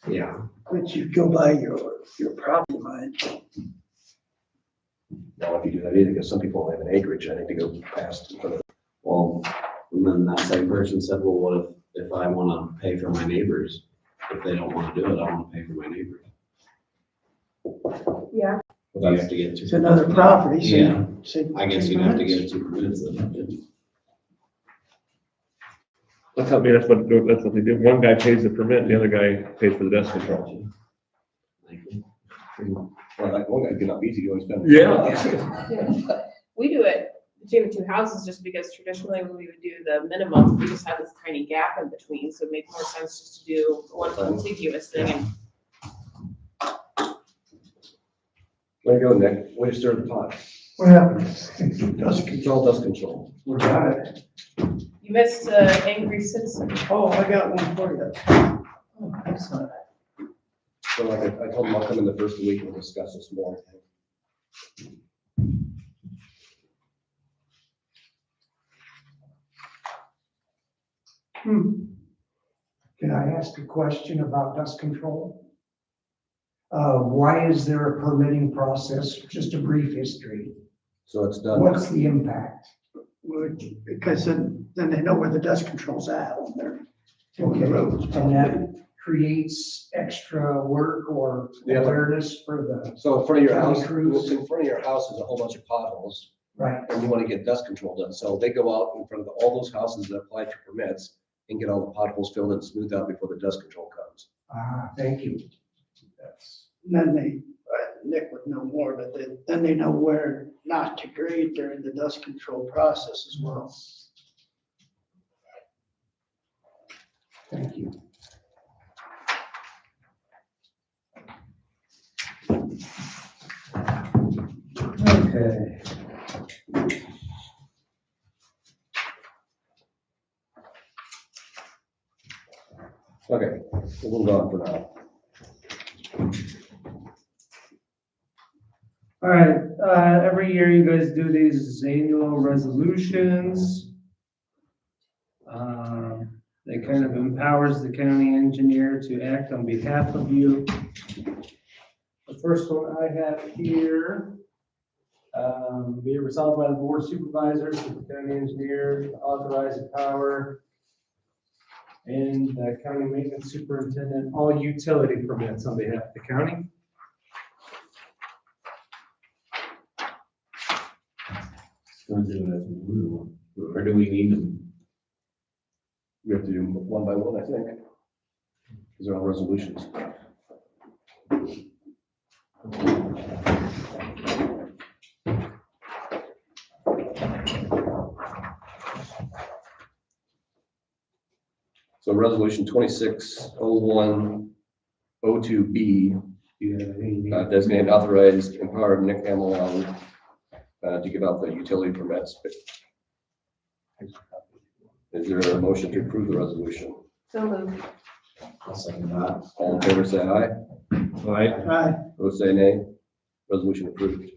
Yeah. But you go by your property line. Now, if you do that either, because some people have an acreage, I think they go past. Well, and then that same person said, well, what if I wanna pay for my neighbors? If they don't wanna do it, I wanna pay for my neighbors. Yeah, But you have to get two. It's another property, so. Yeah, so I guess you'd have to get two permits then. That's how, I mean, that's what they do. One guy pays the permit, the other guy pays for the dust control. Well, like, one guy could not be easy to spend. Yeah. we do it between the two houses just because traditionally when we would do the minimum, we just had this tiny gap in between, so it makes more sense just to do one contiguous thing. And Way to go, Nick. Way to stir the pot. What happened? Dust control, dust control. We got it. you missed angry citizen. Oh, I got one for you. Oh, excellent. So like I told them I'll come in the first week and we'll discuss this more. Can I ask a question about dust control? Why is there a permitting process? Just a brief history. So it's done. What's the impact? Because then they know where the dust control's at when they're on the roads. And that creates extra work or Yeah. awareness for the, So in front of your County house, crews. in front of your house is a whole bunch of potholes right? and you want to get dust control done. So they go out in front of all those houses that applied for permits and get all the potholes filled and smoothed out before the dust control comes. Thank you. That's, Then they, Nick would know more, but then they know where not to grade during the dust control process as well. thank you. Okay. Okay, we'll move on for now. All right, every year you guys do these annual resolutions. That kind of empowers the county engineer to act on behalf of you. The first one I have here, be it resolved by the board of supervisors that the county engineer authorize the power and the county maintenance superintendent all utility permits on behalf of the county. Gonna do it as we move, or do we need them? We have to do one by one, I think. Because they're all resolutions. So resolution 260102B, designated authorized empowered Nick Amelon to give out the utility permits. Is there a motion to approve the resolution? So moved. I'll second that. All in favor, say aye. Right. Opposed, say nay. Resolution approved.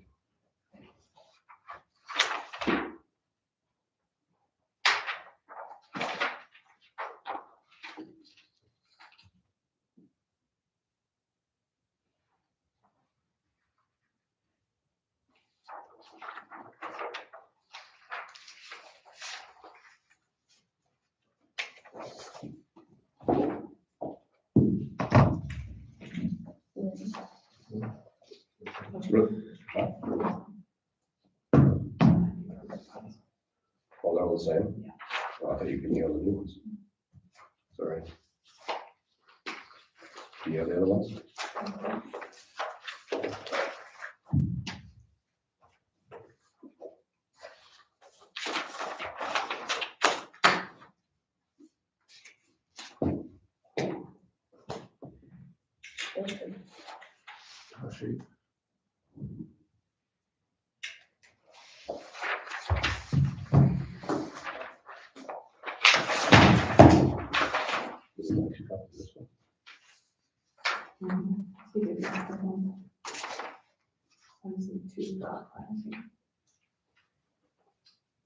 Well, they're all the same? Oh, I thought you could be on the new ones. Sorry. Do you have the other ones?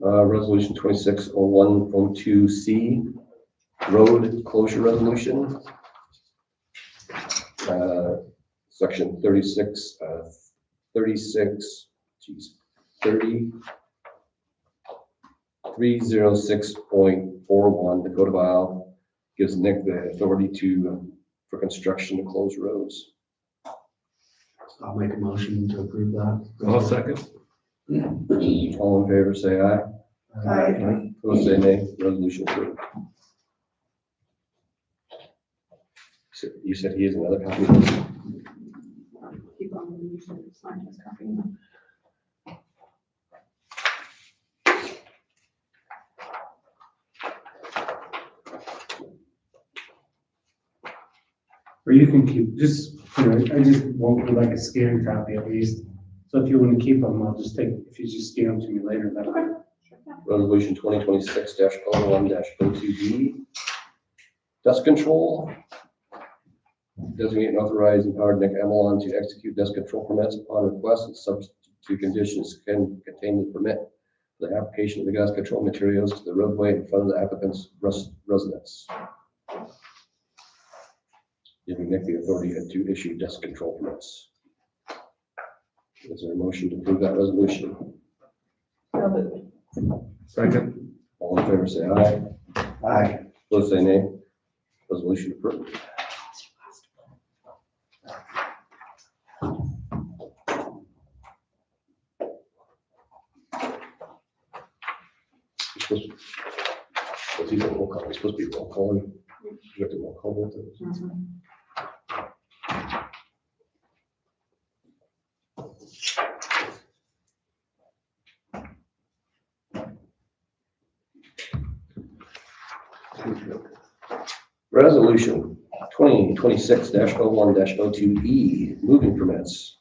Resolution 260102C, road closure resolution. section 36, 306.41, the Code of Iowa gives Nick the authority for construction to close roads. I'll make a motion to approve that. I'll second. All in favor, say aye. Aye. Opposed, say nay. Resolution approved. So you said he has another copy of this? Keep on, you should sign this copy. Or you can keep, just, I just want like a scanned copy at least. So if you want to keep them, I'll just take, if you just scan them to me later, that'll be. Resolution 2026-01-02B. Dust control. Designate and authorize empowered Nick Amelon to execute dust control permits upon request and subject to conditions can contain the permit for the application of the dust control materials to the roadway in front of the applicant's residence. Giving Nick the authority to issue dust control permits. Is there a motion to approve that resolution? Second. All in favor, say aye. Aye. Opposed, say nay. Resolution approved. What's he roll call? It's supposed to be roll call. You have to roll call both of those. Resolution 2026-01-02E, moving permits.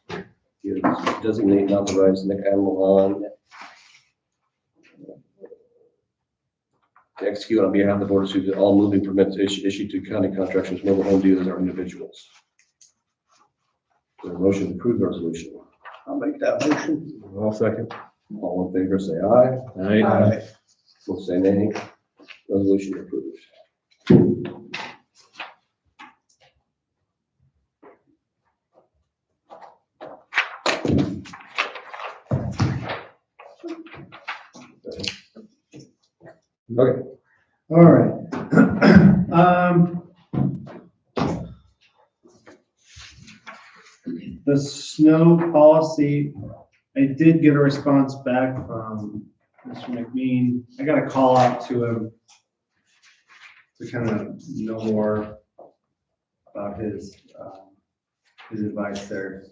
Designate and authorize Nick Amelon to execute on behalf of the board of supervisors all moving permits issued to county contractors, mobile home dealers, or individuals. Is there a motion to approve the resolution? I'll make that motion. I'll second. All in favor, say aye. Aye. Will say nay. Resolution approved. Okay. All right. The snow policy, I did get a response back from Mr. McMean. I got a call out to him to kind of know more about his advice there.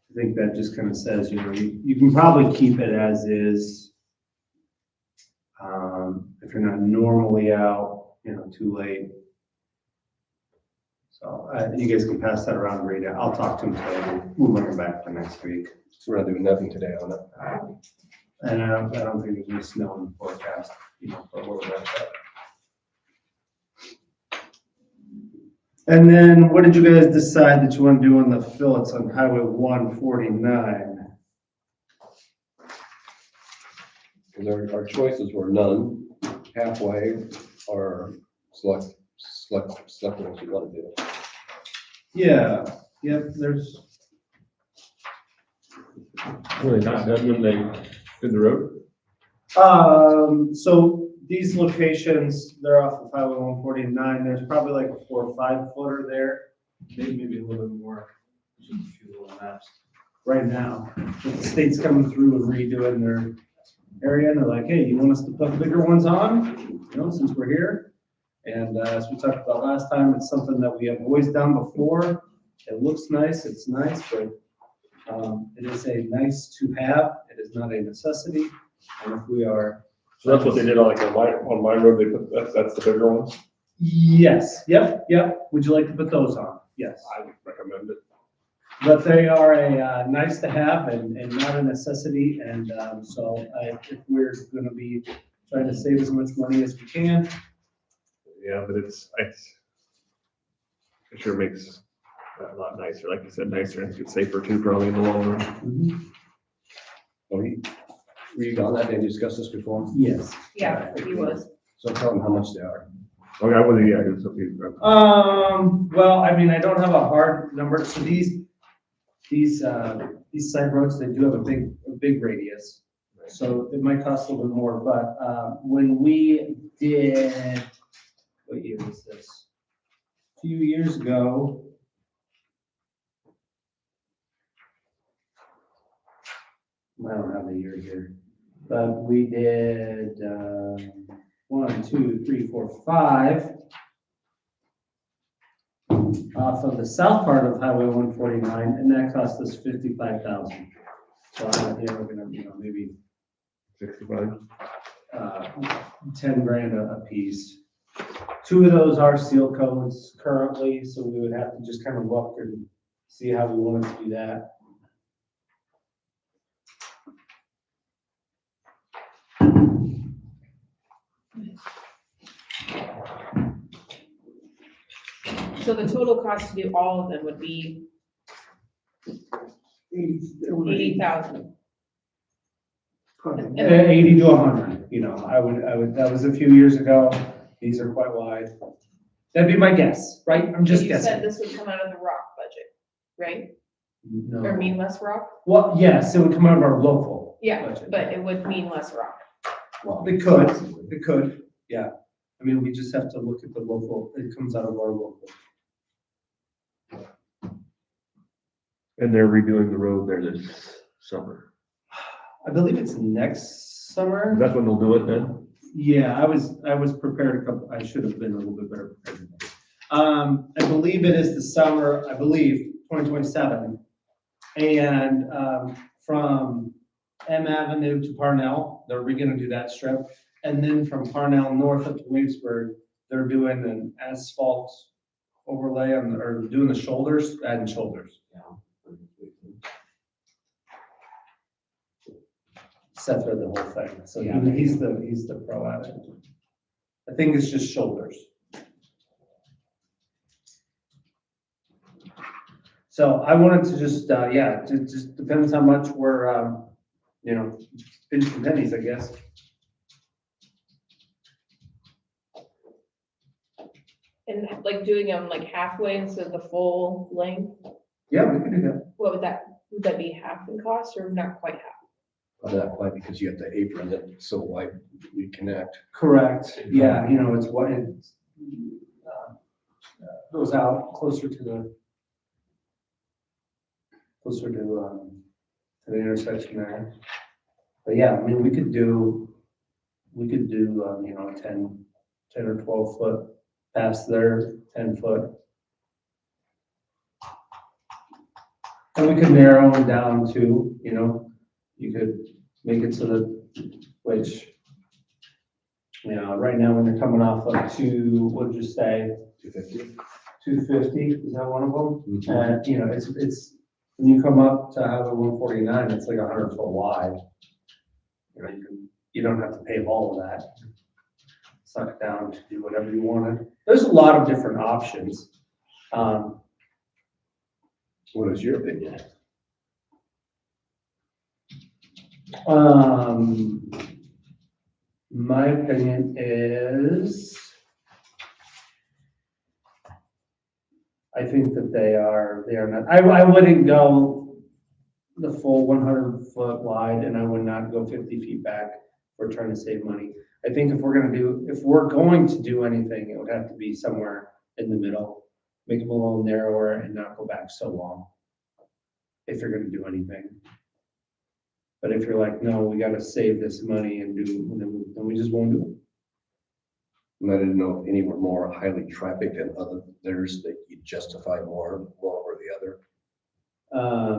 I think that just kind of says, you know, you can probably keep it as is. If you're not normally out, you know, too late. So you guys can pass that around and read it. I'll talk to him today. We'll bring it back for next week. So we're not doing nothing today on it. And I don't think there's any snow in the forecast, you know, for where we're at. And then what did you guys decide that you want to do on the fillets on Highway 149? Our choices were none, halfway, or select what you want to do. Yeah, yep, there's, Were they not done when they did the road? so these locations, they're off of Highway 149. There's probably like a 4 or 5 footer there, maybe a little bit more. Just a few little maps. Right now, the state's coming through and redoing their area, and they're like, hey, you want us to put bigger ones on? You know, since we're here. And as we talked about last time, it's something that we have always done before. It looks nice, it's nice, but it is a nice to have. It is not a necessity. And if we are. So that's what they did on my road, they put, that's the bigger ones? Yes, yep. Would you like to put those on? Yes. I would recommend it. But they are a nice to have and not a necessity. And so if we're gonna be trying to save as much money as we can. Yeah, but it sure makes that a lot nicer, like you said, nicer, and it's safer too, probably in the long run. Oh, were you on that day to discuss this before? Yes. Yeah, he was. So tell them how much they are. Okay, I wasn't, yeah, it's okay. Well, I mean, I don't have a hard number, so these side roads, they do have a big radius. So it might cost a little bit more, but, when we did, what year was this? A few years ago. I don't have the year here, but we did, 1, 2, 3, 4, 5. Off of the south part of Highway 149, and that cost us 55,000. So I'm, we're gonna, maybe 65. 10 grand a piece. 2 of those are seal codes currently, so we would have to just kind of look and see how we wanted to do that. So the total cost to do all of them would be 80,000. 80 to 100, I would, that was a few years ago. These are quite wide. That'd be my guess, right? I'm just You said guessing. this would come out of the rock budget, right? Or No. mean less rock? Well, yes, it would come out of our local. Yeah, budget. but it would mean less rock. It could, yeah. I mean, we just have to look at the local, it comes out of our local. And they're redoing the road there this summer. I believe it's next summer. That's when they'll do it then? Yeah, I was prepared I should have been a little bit better prepared. I believe it is the summer, 2027. And, from M Avenue to Parnell, they're gonna do that strip. And then from Parnell north up to Williamsburg, they're doing an asphalt overlay or doing the shoulders, adding shoulders. Seth read the whole thing, so he's the pro at it. I think it's just shoulders. So I wanted to just, it just depends how much we're, pinching pennies, I guess. And like doing them like halfway instead of the full length, Yeah, we could do that. what would that be half in cost or not quite half? Not quite, because you have to apron it so wide we connect. Correct, yeah, it's what it goes out closer to the intersection there. But yeah, I mean, we could do, a 10 or 12 foot past there, 10 foot. And we could narrow them down too, you could make it so that, which, right now when they're coming off like what did you say? 250. 250, is that one of them? And, it's, when you come up to Highway 149, it's like 100 foot wide. You don't have to pave all of that. Suck it down to do whatever you wanted. There's a lot of different options. What is your opinion? My opinion is, I think that they are not, I wouldn't go the full 100 foot wide, and I would not go 50 feet back. We're trying to save money. I think if we're going to do anything, it would have to be somewhere in the middle, make them a little narrower and not go back so long. If you're going to do anything. But if you're like, no, we got to save this money and then we just won't do it. And I didn't know if any were more highly trafficked than others that you justify more over the other.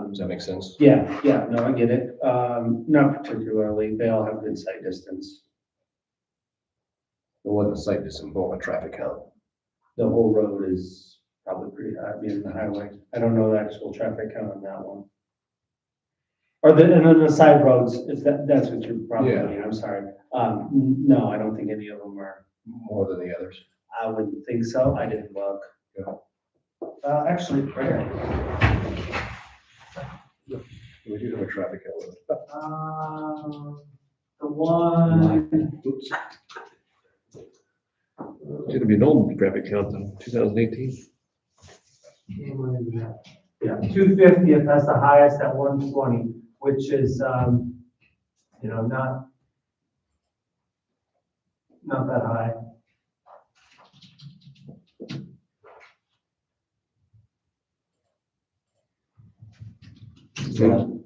Does that make sense? Yeah, no, I get it. Not particularly. They all have good sight distance. It wasn't a site distance, more of a traffic count. The whole road is probably pretty high, being the highway. I don't know the actual traffic count on that one. And then the side roads, if that's what you're probably, Yeah. I'm sorry. No, I don't think any of them are. More than the others. I wouldn't think so. I didn't look. Yeah. Actually, right here. We do have a traffic count. The one, Oops. It's gonna be an old traffic count though, 2018. Yeah, 250th, that's the highest at 120, which is, you know, not that high.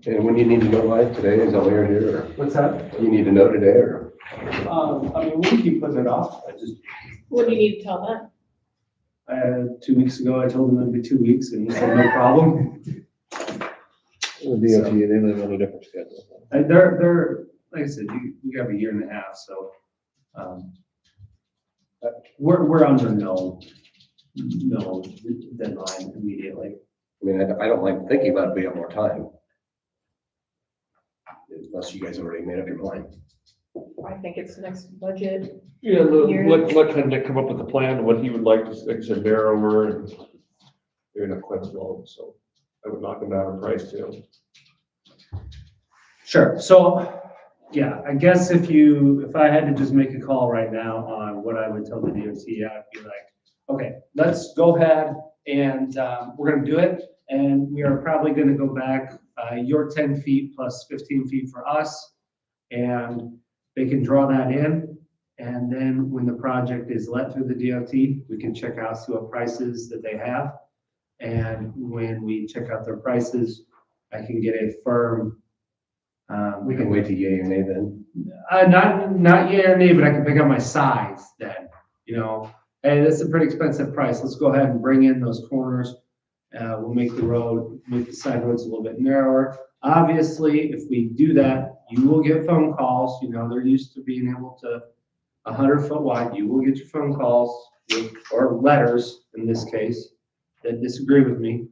And when you need to know by today, is that why you're here, or What's that? you need to know today, or? I mean, we keep putting it off. I just, What do you need to tell them? 2 weeks ago, I told him it'd be 2 weeks and he said, no problem. The DOT, they live on a different schedule. And they're, like I said, you have a year and a half, so, we're under no deadline immediately. I mean, I don't like thinking about it, we have more time. Unless you guys already made up your mind. I think it's next budget. Yeah, Year. let Nick come up with a plan, what he would like to, like I said, bear over, and they're not quite as low, so I would knock them down in price too. Sure, so, yeah, I guess if I had to just make a call right now on what I would tell the DOT, I'd be like, okay, let's go ahead and, we're gonna do it. And we are probably gonna go back, your 10 feet plus 15 feet for us. And they can draw that in. And then when the project is let through the DOT, we can check out, see what prices that they have. And when we check out their prices, I can get a firm. We can wait to yay or nay then. Not yea or nay, but I can pick up my size then, you know. Hey, that's a pretty expensive price. Let's go ahead and bring in those corners. We'll make the side roads a little bit narrower. Obviously, if we do that, you will get phone calls. You know, they're used to being able to 100 foot wide. You will get your phone calls or letters in this case that disagree with me.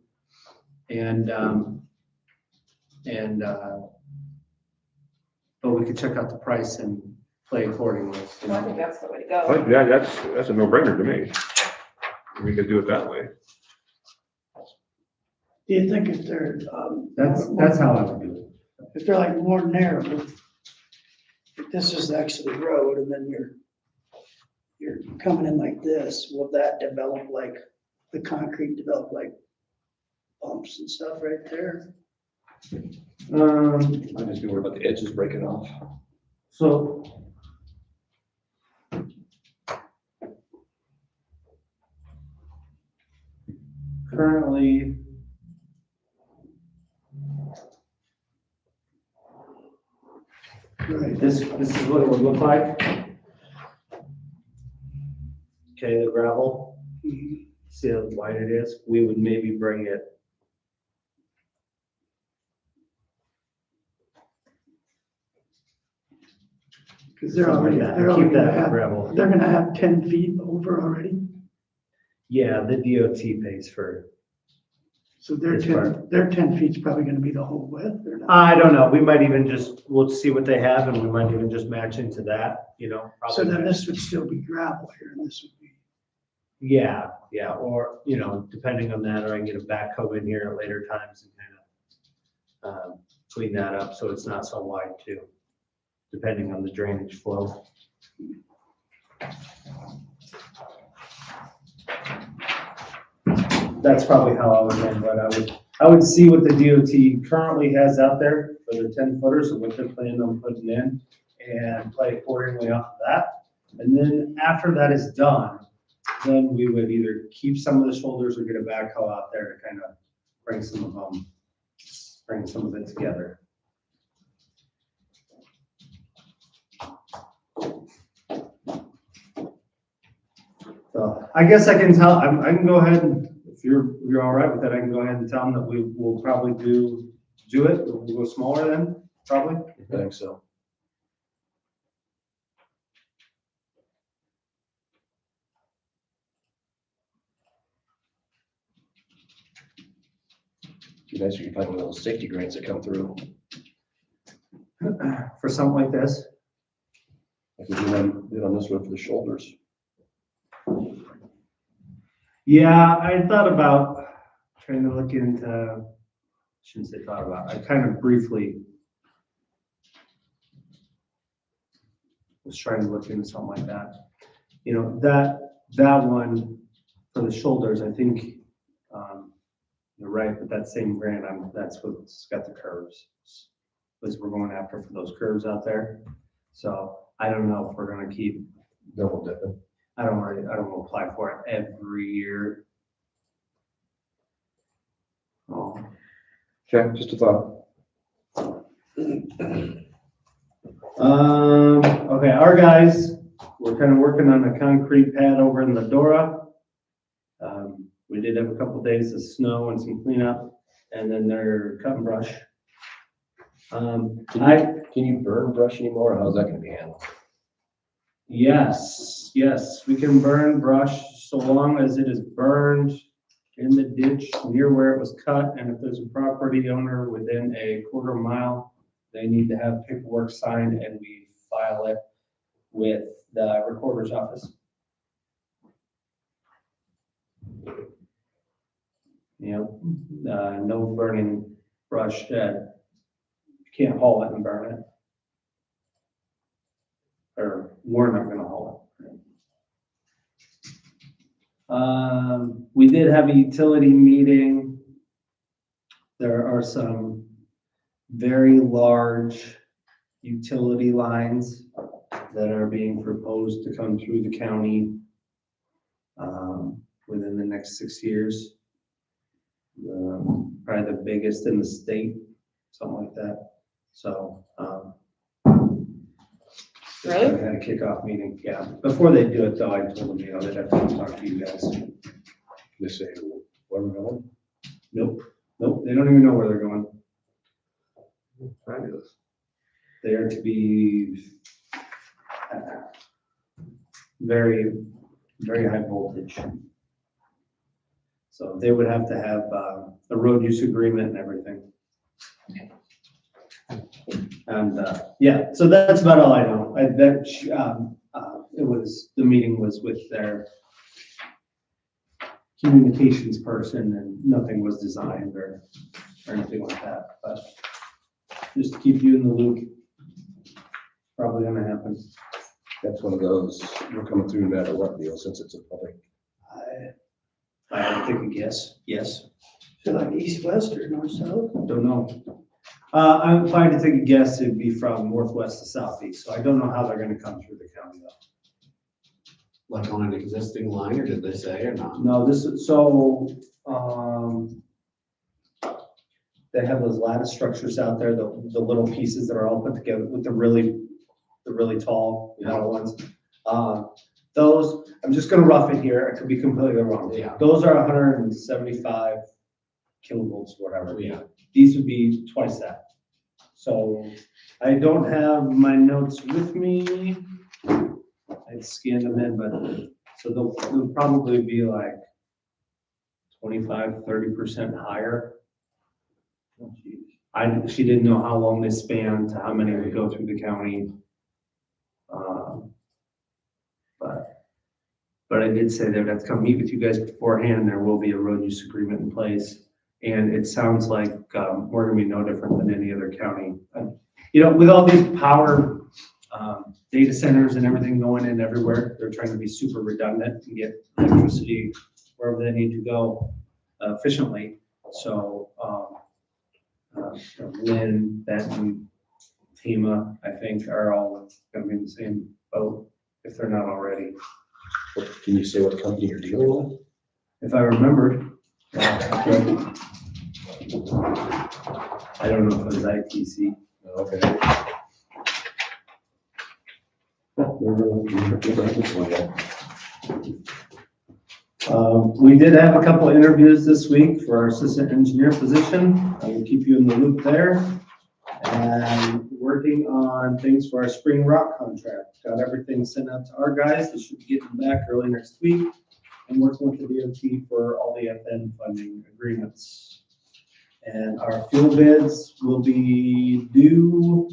But we could check out the price and play accordingly. You I know? think that's the way to go. Yeah, that's a no-brainer to me. We could do it that way. Do you think if they're, That's how I would do it. if they're like more narrow, if this is the exit of the road and then you're coming in like this, will that develop like, the concrete develop like bumps and stuff right there? I just be worried about the edges breaking off. So. Currently. Right. This is what it would look like. Okay, the gravel, see how wide it is? We would maybe bring it. Cause they're already, Keep that gravel. they're gonna have 10 feet over already. Yeah, the DOT pays for. So their It's 10 feet's probably gonna be the whole width or not? I don't know, we might even we'll see what they have and we might even just match into that, you know. So probably then match. this would still be gravel here and this would be, Yeah, or, you know, depending on that, or I can get a backhoe in here at later times and kind of clean that up so it's not so wide too, depending on the drainage flow. That's probably how I would handle it. I would see what the DOT currently has out there for the 10 footers and what they're planning on putting in and play accordingly off of that. And then after that is done, then we would either keep some of the shoulders or get a backhoe out there to kind of bring some of it together. So I guess I can tell, I can go ahead and, if you're all right with that, I can go ahead and tell them that we will probably do it. We'll go smaller then, probably. I think so. Be nice if you could find one of those safety grants that come through. For something like this. Like we did on this one for the shoulders. Yeah, I thought about trying to look into, shouldn't say thought about, I kind of briefly was trying to look into something like that. You know, that that one for the shoulders, I think, you're right, but that same grant, that's what's got the curves. Was we're going after for those curves out there. So I don't know if we're gonna keep, Double dipping. I don't want to apply for it every year. Oh, Okay, just a thought. Okay, our guys, we're kind of working on a concrete pad over in Medora. We did have a couple days of snow and some cleanup, and then they're cutting brush. Can you burn brush anymore, or how's that gonna be handled? Yes, we can burn brush so long as it is burned in the ditch near where it was cut, and if there's a property owner within a quarter mile, they need to have paperwork signed and we file it with the recorder's office. You know, no burning brush, you can't haul it and burn it. Or we're not gonna haul it. We did have a utility meeting. There are some very large utility lines that are being proposed to come through the county within the next 6 years. Probably the biggest in the state, something like that. So, Really? I had a kickoff meeting, yeah. Before they do it though, I told them, you know, they'd have to talk to you guys. They say, where we're going? Nope, they don't even know where they're going. Fabulous. They are to be very, very high voltage. So they would have to have a road use agreement and everything. And yeah, so that's about all I know. The meeting was with their communications person and nothing was designed or anything like that, but just to keep you in the loop, probably gonna happen. That's one of those, we're coming through no matter what deal, since it's a public. I think a guess, yes, So like east, west, or north, south? don't know. If I had to take a guess, it'd be from northwest to southeast, so I don't know how they're gonna come through the county though. Like on an existing line, or did they say or not? No, this is, so, they have those lattice structures out there, the little pieces that are all put together with the really tall metal ones. Those, I'm just gonna rough it here, I could be completely wrong. Yeah. Those are 175 kilovolts, whatever. Yeah. These would be twice that. So I don't have my notes with me. I scanned them in, but, so they'll probably be like 25-30% higher. She didn't know how long they span to how many would go through the county. But I did say they would have to come meet with you guys beforehand. There will be a road use agreement in place. And it sounds like we're gonna be no different than any other county. You know, with all these power data centers and everything going in everywhere, they're trying to be super redundant and get electricity wherever they need to go efficiently. So Lynn, Benton, FEMA, I think are all gonna be in the same boat if they're not already. Can you say what company you're dealing with? If I remembered. I don't know if it was ITC. Okay. Never this one yet. We did have a couple of interviews this week for our assistant engineer position. I will keep you in the loop there. And working on things for our spring rock contract. Got everything sent out to our guys. They should be getting back early next week. And working with the DOT for all the FN funding agreements. And our fuel bids will be due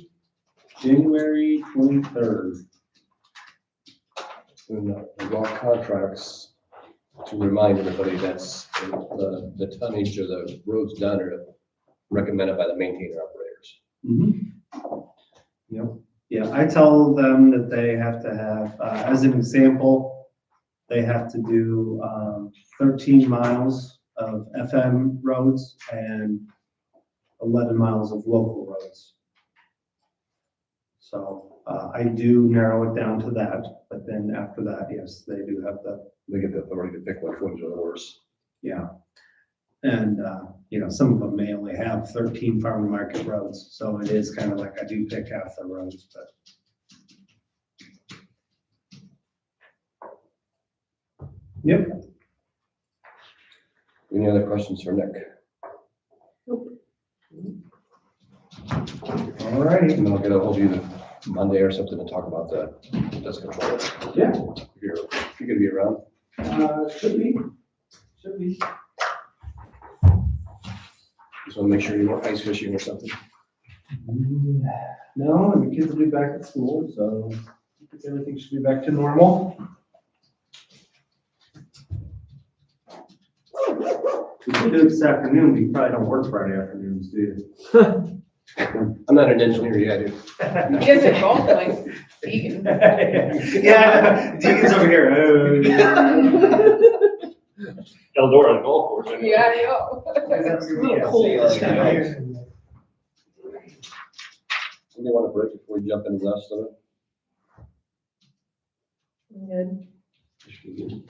January 23rd. And the rock contracts, to remind everybody, that's the tonnage or the roads done are recommended by the maintainer operators. Yep. Yeah, I tell them that they have to have, as an example, they have to do 13 miles of FM roads and 11 miles of local roads. So I do narrow it down to that, but then after that, yes, they do have They get the authority to pick which ones are the worst. yeah. And, you know, some of them may only have 13 farm market roads, so it is kind of like I do pick half the roads, but. Yep. Any other questions for Nick? All righty. And then I'll get a hold of you Monday or something to talk about the dust control. Yeah. If you're gonna be around. Should be. Should be. Just wanna make sure you weren't ice fishing or something. No, and the kids will be back at school, so I think everything should be back to normal. We can do it this afternoon, but you probably don't work Friday afternoons, do you? I'm not an engineer yet, dude. You guys are both like vegan. Yeah, Deacon's over here. Eldora, the golf course. I know. Yeah, I know. That's really cold this time of year. Somebody want a break before we jump into the rest of I'm good. it?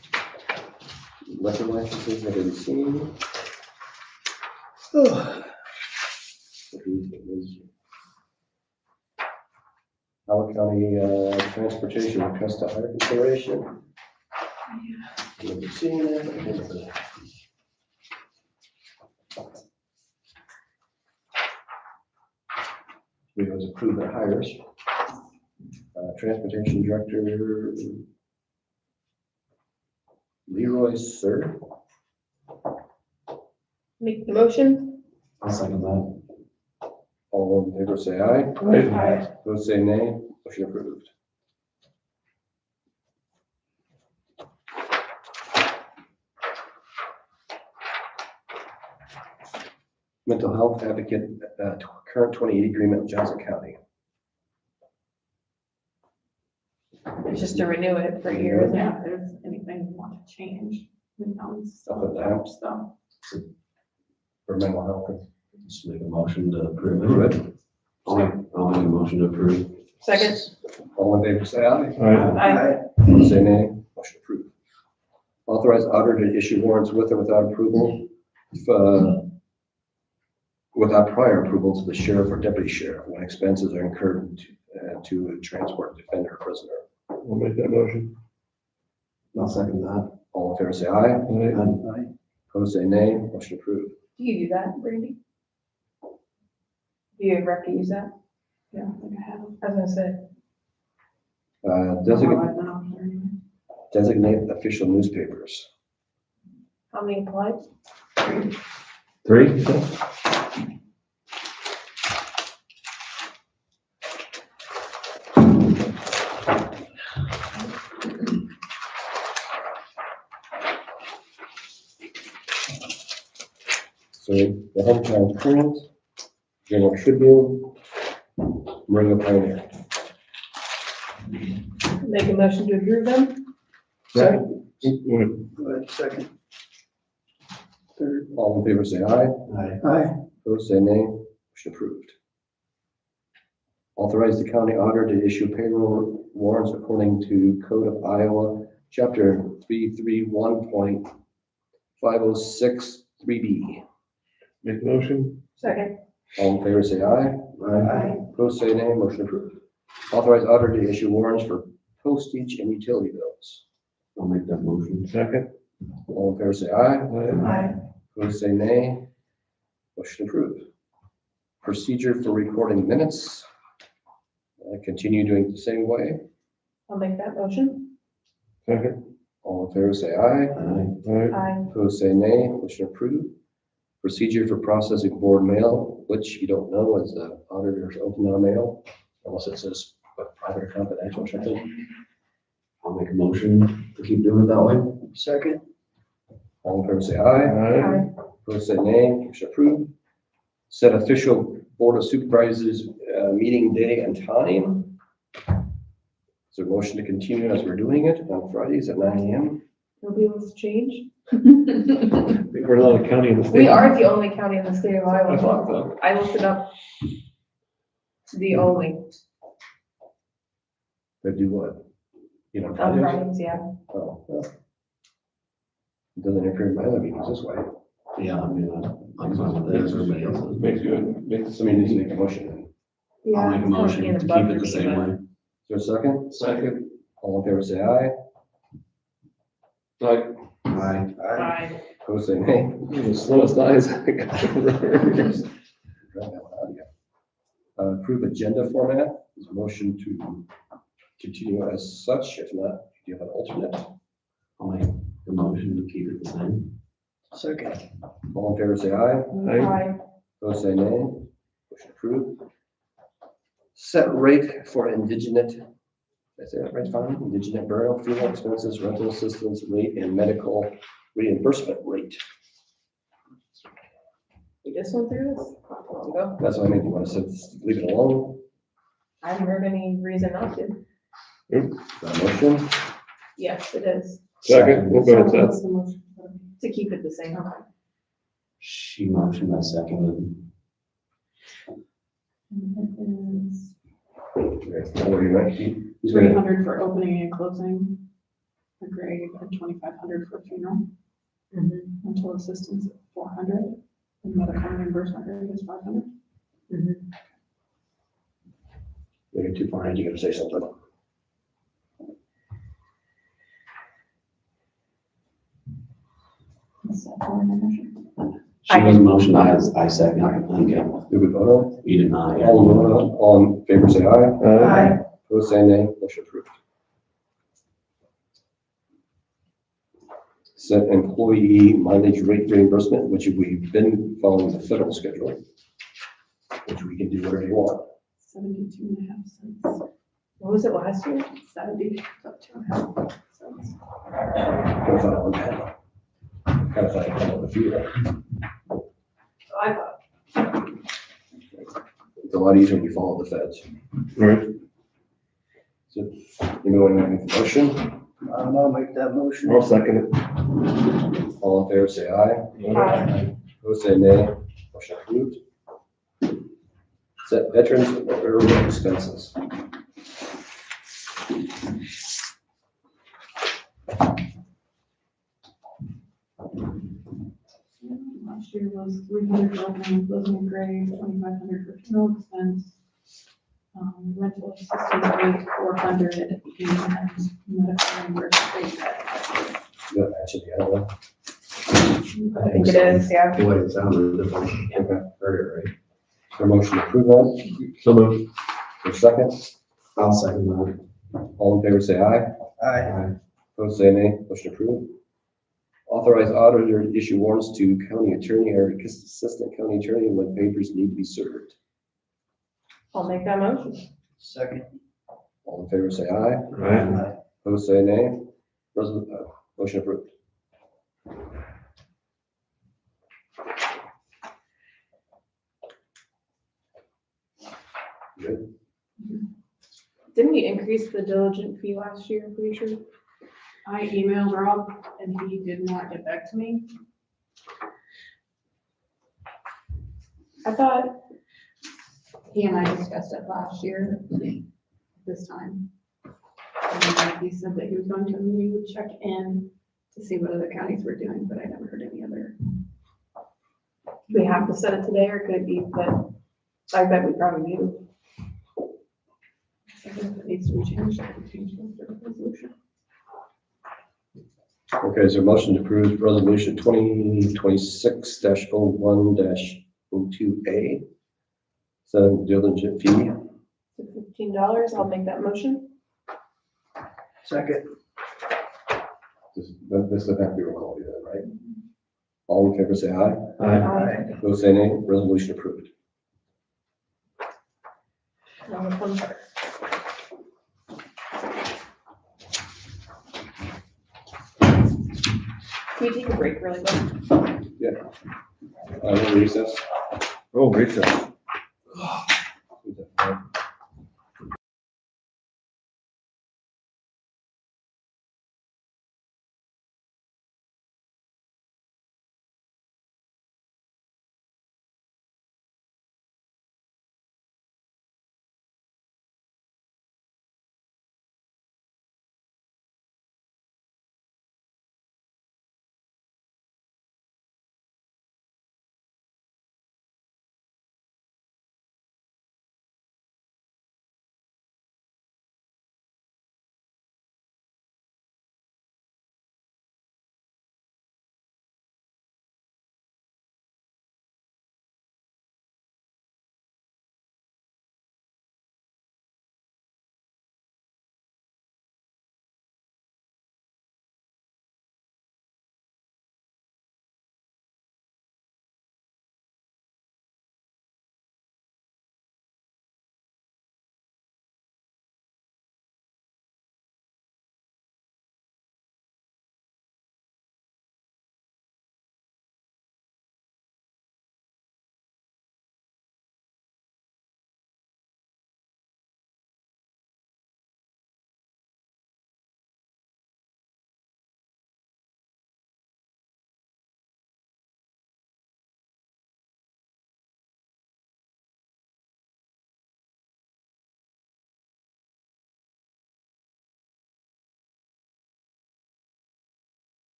Liquor licenses, I didn't see. Howard County Transportation request to hire consideration. Never seen it. We was approved their hires. Transportation Director Leroy Sir. Make the motion. I'll second that. All in favor, say aye. Aye. Opposed, say nay. Motion approved. Mental health advocate, current 2080 agreement with Johnson County. It's just to renew it for years. Yeah, if there's anything you want to change, we know Stuff like that. stuff. For mental health. Just make a motion to approve Approve it. it. I'll make a motion to approve. Second. All in favor, say aye. Aye. Opposed, say nay. Motion approved. Authorize auditor to issue warrants with or without approval, without prior approval to the sheriff or deputy sheriff when expenses are incurred to transport, defend, or prisoner. I'll make that motion. I'll second that. All in favor, say aye. Aye. Opposed, say nay. Motion approved. Do you do that, Brandy? Do you ever have to use that? Yeah, I think I have. I was gonna say. Designate, Right now, anyway. designate official newspapers. How many applied? 3? So the Hometown Current, General Tribune, Maringo Pioneer. Make a motion to approve them? Second, go ahead, second. Third, All in favor, say aye. aye. Opposed, say nay. Motion approved. Authorize the county auditor to issue payroll warrants according to Code of Iowa, Chapter 331.5063B. Make the motion. Second. All in favor, say aye. Aye. Opposed, say nay. Motion approved. Authorize auditor to issue warrants for postage and utility bills. I'll make that motion. Second. All in favor, say aye. Aye. Opposed, say nay. Motion approved. Procedure for recording minutes. Continue doing it the same way. I'll make that motion. Second. All in favor, say aye. Aye. Aye. Opposed, say nay. Motion approved. Procedure for processing board mail, which you don't know is the auditor's open on mail, unless it says private or confidential or something. I'll make a motion to keep doing it that way. Second, All in favor, say aye. Aye. Opposed, say nay. Motion approved. Set official Board of Supervisors meeting day and time. Is there a motion to continue as we're doing it on Fridays at 9 a.m.? Nobody wants to change? We're not a county in the state. We are the only county in the state of I Iowa. thought so. I looked it up. The only, They do what? You know, on Fridays? Fridays, yeah. Oh, well. It doesn't interfere with my other meetings this way. Yeah, I mean, I'm fine with it, everybody else is. Makes you, makes, So I mean, need to make a motion. Yeah, I'll make a it's not motion being to a keep buffer it the same either. way. Is there a second? second, All in favor, say aye. like, Aye. Aye. Opposed, say nay. the slowest eyes I got. Approve agenda format, is a motion to continue as such, if not, do you have an alternate? I'll make the motion to keep it the same. Second. All in favor, say aye. Aye. Opposed, say nay. Motion approved. Set rate for indigent, did I say that right, fine? Indigent burial, funeral expenses, rental assistance rate, and medical reimbursement rate. We just went through this not too long ago. That's what I mean, you want to leave it alone? I haven't heard any reason not to. Is that a motion? Yes, it is. Second, we'll go ahead, Seth. What's the motion? To keep it the same. She motioned, I seconded. It is Okay, what do you like, Keith? He's three gonna- hundred for opening and closing a grave, and 2,500 for funeral. Rental assistance at 400, and medical reimbursement rate is 500. You're too far ahead, you gotta say something. Is that for my motion? She was motioned, I second. Okay. Do we vote on You did not, it? yeah. All in favor, say aye. Aye. Opposed, say nay. Motion approved. Set employee mileage rate reimbursement, which we've been following the federal schedule, which we can do whatever you want. 72.5 cents. What was it last year? 70 up to 2.5 cents. Kind of thought it was bad. Kind of thought it was a few. I thought. It's a lot easier when you follow the feds. Right. So, you know, when you make the motion, I'll make that motion. I'll second it. all in favor, say aye. Aye. Opposed, say nay. Motion approved. Set veterans burial expenses. Last year was 300 for opening and closing a grave, 2,500 for funeral expense. Rental assistance rate 400, and medical reimbursement rate at You have actually the other one. I think it is, yeah. Boy, it sounded different. Okay. Heard it right. Is there a motion to approve that? So moved. For a second, I'll second that. all in favor, say aye. Aye. Opposed, say nay. Motion approved. Authorize auditor to issue warrants to county attorney or assistant county attorney when papers need to be served. I'll make that motion. Second. All in favor, say aye. Right. Opposed, say nay. Motion approved. Good. Didn't we increase the diligent fee last year, I'm pretty sure? I emailed Rob and he did not get back to me. I thought, He and I discussed it last year, this time. And then he said that he was going to, he would check in to see what other counties were doing, but I never heard any other. do we have to set it today, or could it be that, I bet we probably do. I think if it needs to be changed, I can change the resolution. Okay, is there a motion to approve resolution 2026-01-02A? So diligent fee. $15, I'll make that motion. Second. This doesn't have to be roll call either, right? All in favor, say aye. Aye. Opposed, say nay. Resolution approved. Now the fun part. Can you take a break really quick? Recess. Oh, recess.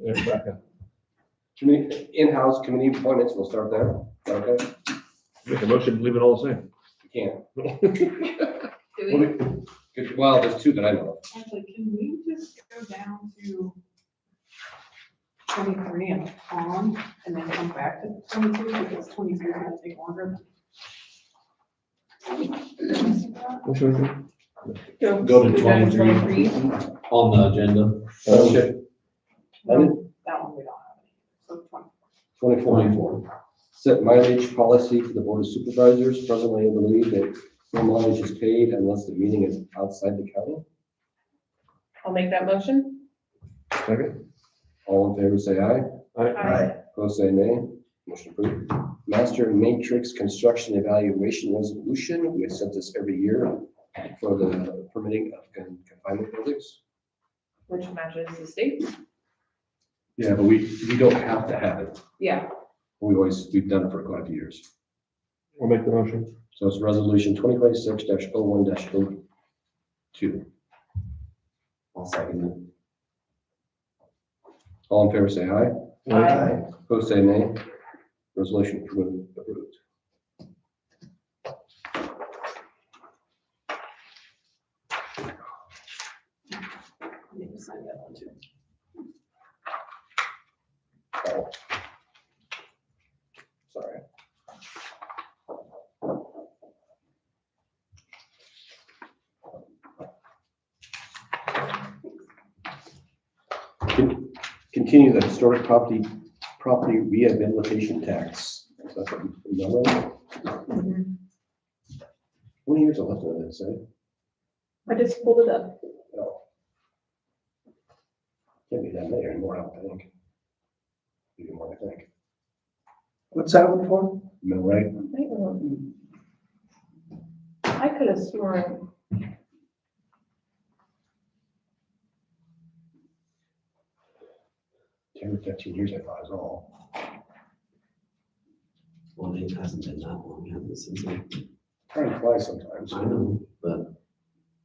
Yeah, Rebecca. Community, in-house community appointments, we'll start there. Okay, Make a motion, leave it all the same. you Do we? can't. Well, there's two that I know of. Actually, can we just go down to 23 and on, and then come back to 22, because 23 is gonna take longer than. What should we do? Go to 23 on the agenda. Okay. No, that one we don't have. So 20. 24. Set mileage policy for the board of supervisors. Presently, I believe that no mileage is paid unless the meeting is outside the county. I'll make that motion. Second? All in favor, say aye. Aye. Opposed, say nay. Motion approved. Master matrix construction evaluation resolution. We have sent this every year for the permitting of confinement buildings. Which matches the state. Yeah, but we don't have to have it. Yeah. We've done it for quite a few years. I'll make the motion. So it's resolution 2026-01-02. I'll second it. All in favor, say aye. Aye. Opposed, say nay. Resolution approved. I need to sign that one too. Oh. Sorry. Continue the historic property rehabilitation tax. Is that what you know? Mhm. How many years are left on that, say? I just pulled it up. No. Can't be that many anymore, I don't think. Maybe more, I think. What's that one for? Mill rate, I could have sworn, 10 or 15 years, I thought is all. Well, it hasn't been that long, hasn't it, since I Time flies sometimes, know, but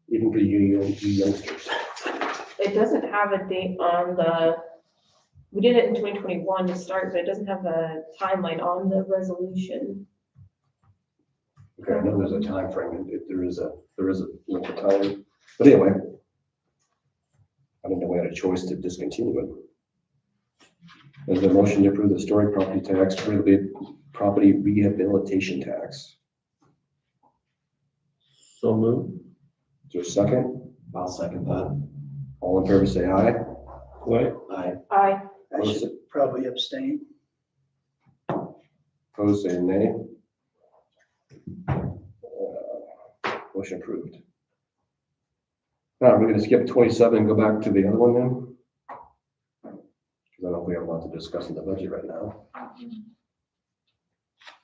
even for you youngsters. it doesn't have a date on the, we did it in 2021 to start, but it doesn't have a timeline on the resolution. Okay, I know there's a time frame, and if there is a length of time, but anyway. I don't know, we had a choice to discontinue it. There's a motion to approve the historic property tax, property rehabilitation tax. So moved. Is there a second? I'll second that. All in favor, say aye. Wait, Aye. Aye. I should probably abstain. Opposed, say nay. Motion approved. Now, we're gonna skip 27 and go back to the other one then? Because I don't think we have a lot to discuss in the budget right now.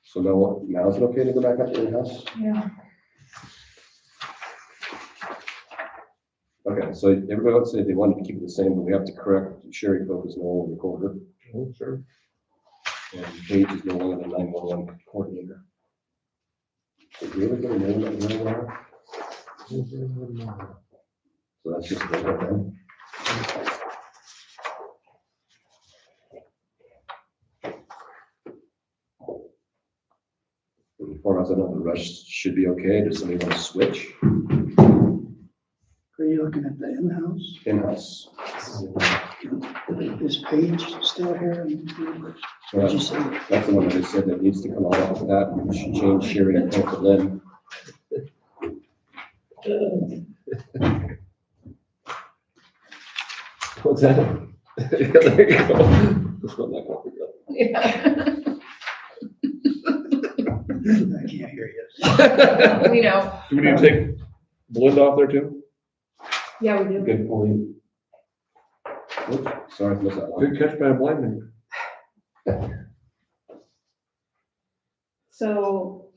So now is it okay to go back up to in-house? Yeah. Okay, so everybody else said they wanted to keep it the same, but we have to correct Sherry Cook is no longer recorder, oh, sure. and Paige is no longer the 911 coordinator. Did we ever get a name of the now? So that's just the then. As far as I know, the rest should be okay. Does somebody want to switch? Are you looking at the in-house? In-house. Is Paige still here? So What'd you that's, say? that's the one that I said that needs to come out of that. We should change Sherry and Cook to Lynn. What's that? Yeah, there you go. That's not that complicated. Yeah. I can't hear you. We know. Do we need to take Belinda off there too? Yeah, we do. Good point. Oops, sorry, I missed that one. Good catch by a blind man. So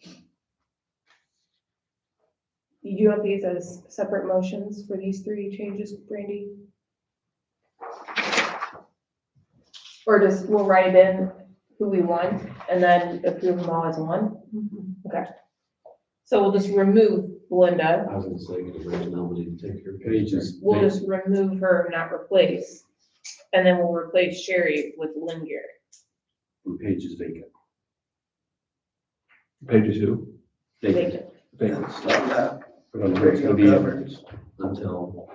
you do have these as separate motions for these three changes, Brandy? Or just, we'll write it in who we want and then approve them all as one? Okay. So we'll just remove Belinda. I was gonna say, get rid of nobody to take your Pages. We'll just remove her, not replace. And then we'll replace Sherry with Lynn Garrett. And Page is vacant. Pages who? Vacant. Vacant. Stop that. We don't know where it's gonna be. Governance. Until.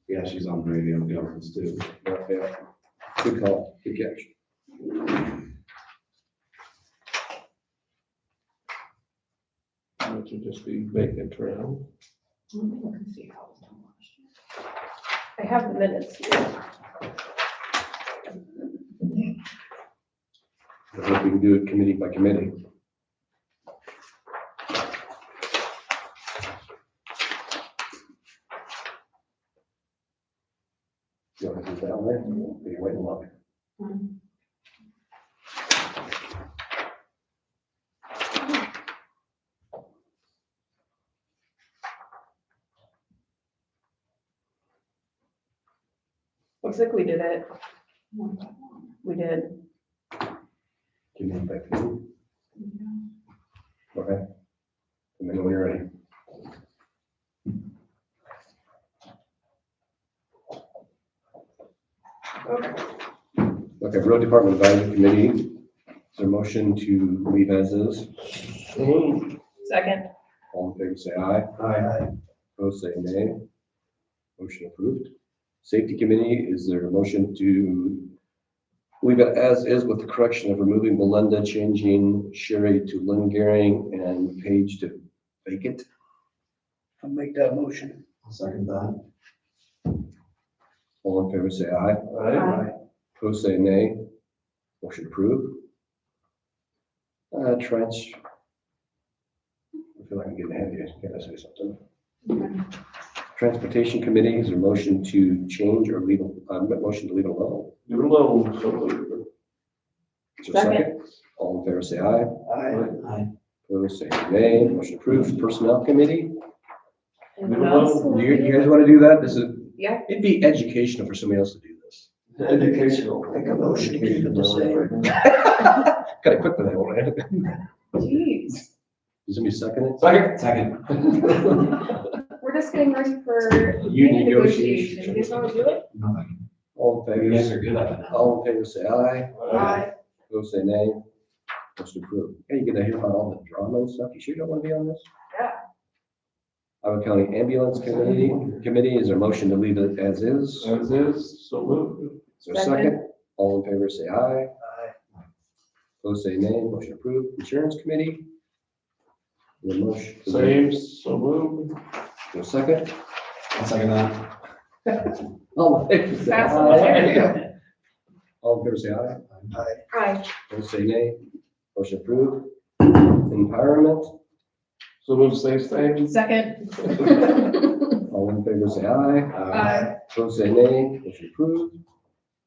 Yeah, she's on radio governance too. Yeah. Good call, good catch. Which would just be vacant around. I have the minutes here. I hope we can do it committee by committee. You want to do that one? Or you wait and look? Looks like we did it. We did. Committee by committee. Okay. Let me know when you're ready. Okay, Road Department Advisory Committee, is there a motion to leave as is? Second. All in favor, say aye. Aye. Opposed, say nay. Motion approved. Safety Committee, is there a motion to leave it as is with the correction of removing Belinda, changing Sherry to Lynn Gehring and Page to vacant? I'll make that motion. I'll second that. All in favor, say aye. Aye. Opposed, say nay. Motion approved. Trench. I feel like I'm getting ahead of you. Can I say something? Transportation Committee, is there a motion to change or leave, motion to leave it alone? Leave it alone, so. Is there a second? All in favor, say aye. Aye. Opposed, say nay. Motion approved. Personnel Committee, Anyone else? you guys want to do that? This is, Yeah. it'd be educational for somebody else to do this. Educational. Make a motion to keep it the same. Gotta quit with that one, right? Jeez. Does somebody second it? Second. We're just getting ready for Union union negotiations. negotiation. You guys want to do it? All in You guys favor, are good at it now. all in favor, say aye. Aye. Opposed, say nay. Motion approved. Hey, you get to hear about all the drama and stuff. You sure don't want to be on this? Yeah. Iowa County Ambulance Committee, is there a motion to leave it as is? As is, so moved. Is there a second? All in favor, say aye. Aye. Opposed, say nay. Motion approved. Insurance Committee? The motion. Same, so moved. Is there a second? I'll second that. All in favor, say Pass aye. All in favor, say aye. Aye. Opposed, say nay. Motion approved. Environment? So move, same. Second. All in favor, say aye. Aye. Opposed, say nay. Motion approved.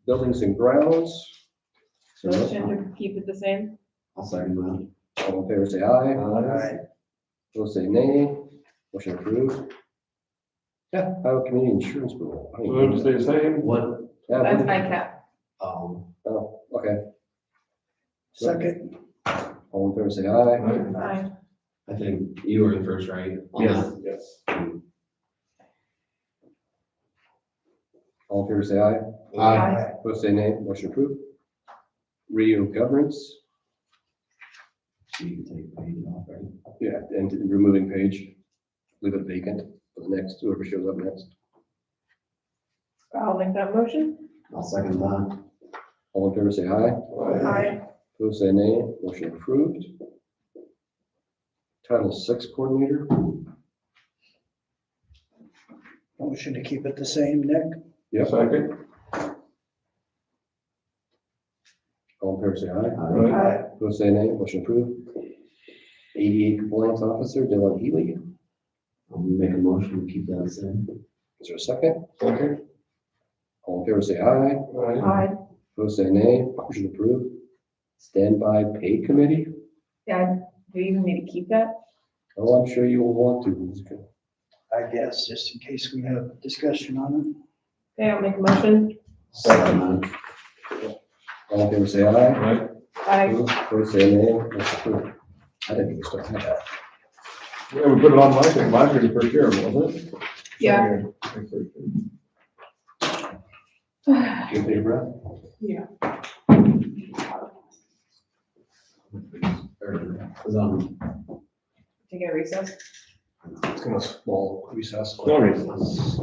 Buildings and grounds? Motion to keep it the same. I'll second that. All in favor, say aye. Aye. Opposed, say nay. Motion approved. Yeah, Iowa Community Insurance Pool. So move, stay the same. What, Yeah, That's what- ICAP. Oh, okay. Second. All in favor, say aye. Aye. I think you were the first, right? on that? Yes. All in favor, say aye. Aye. Opposed, say nay. Motion approved. Radio governance, So you can take page off, right? yeah, and removing Page. Leave it vacant for the next, whoever shows up next. I'll make that motion. I'll second that. All in favor, say aye. Aye. Opposed, say nay. Motion approved. Title VI Coordinator, Motion to keep it the same, Nick. Yep. Second. All in favor, say aye. Aye. Opposed, say nay. Motion approved. ADA Compliance Officer Dylan Healy, I'll make a motion to keep that the same. is there a second? Second. All in favor, say aye. Aye. Opposed, say nay. Motion approved. Standby Pay Committee, Yeah, do you even need to keep that? oh, I'm sure you will want to. I guess, just in case we have discussion on Okay, I'll make a motion. Second that. All in favor, say aye. Right. Aye. Opposed, say nay. Motion approved. I didn't even start that. Yeah, we put it on my thing, last year for sure, wasn't it? Yeah. Can you take a breath? Yeah. Taking a recess? It's kind of small recess. No reasons.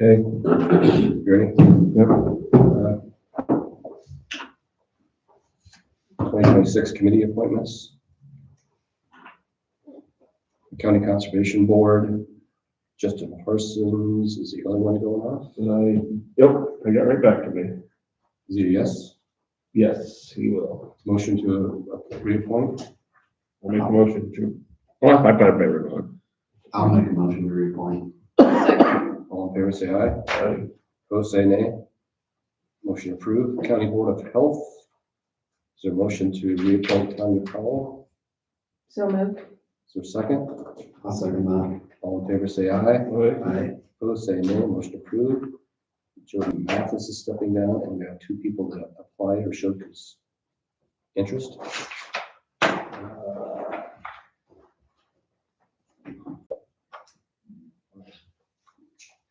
Okay. You ready? Yep. 2026 committee appointments. County Conservation Board, Justin Parsons is the only one going off. Yep, they got right back to me. Is he a yes? Yes, he will. Motion to reappoint. I'll make a motion to, well, I better remember one. I'll make a motion to reappoint. All in favor, say aye. Opposed, say nay. Motion approved. County Board of Health. Is there a motion to reappoint Tanya Powell? So moved. Is there a second? I'll second that. All in favor, say aye. Aye. Opposed, say nay. Motion approved. Jody Mathis is stepping down, and we have 2 people that applied or showed interest.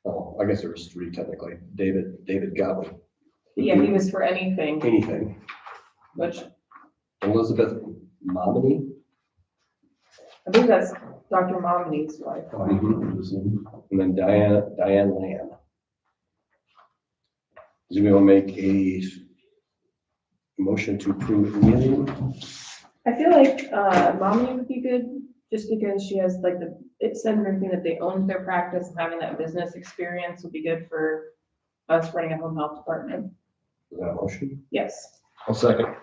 Oh, I guess there was 3 technically. David Godwin. Yeah, he was for anything, Anything. which Elizabeth Momini. I believe that's Dr. Momini's wife. And then Diane Lamb. Does anyone make a motion to approve any of them? I feel like Momini would be good, just because she has like it said in everything that they owned their practice, and having that business experience would be good for us running a home health department. Is that a motion? Yes. I'll second.